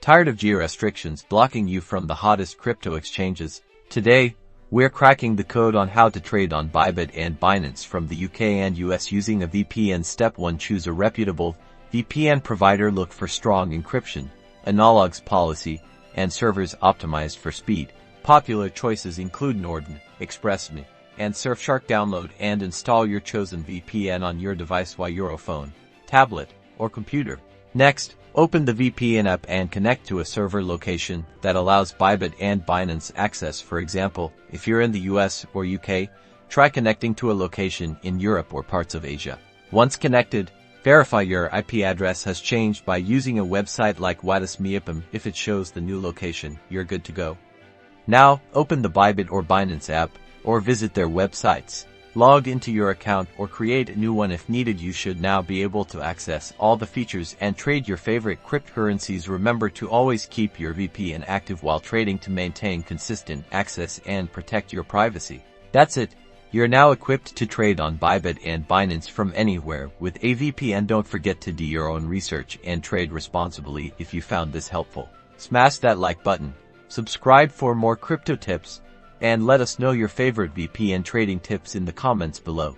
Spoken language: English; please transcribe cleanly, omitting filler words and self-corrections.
Tired of geo-restrictions blocking you from the hottest crypto exchanges? Today, we're cracking the code on how to trade on Bybit and Binance from the UK and US using a VPN. Step 1. Choose a reputable VPN provider. Look for strong encryption, a no-logs policy, and servers optimized for speed. Popular choices include Norton, ExpressVPN, and Surfshark. Download and install your chosen VPN on your device via your phone, tablet, or computer. Next, open the VPN app and connect to a server location that allows Bybit and Binance access. For example, if you're in the US or UK, try connecting to a location in Europe or parts of Asia. Once connected, verify your IP address has changed by using a website like VPN. If it shows the new location, you're good to go. Now, open the Bybit or Binance app, or visit their websites. Log into your account or create a new one if needed. You should now be able to access all the features and trade your favorite cryptocurrencies. Remember to always keep your VPN active while trading to maintain consistent access and protect your privacy. That's it. You're now equipped to trade on Bybit and Binance from anywhere with a VPN. Don't forget to do your own research and trade responsibly. If you found this helpful, smash that like button, subscribe for more crypto tips, and let us know your favorite VPN trading tips in the comments below.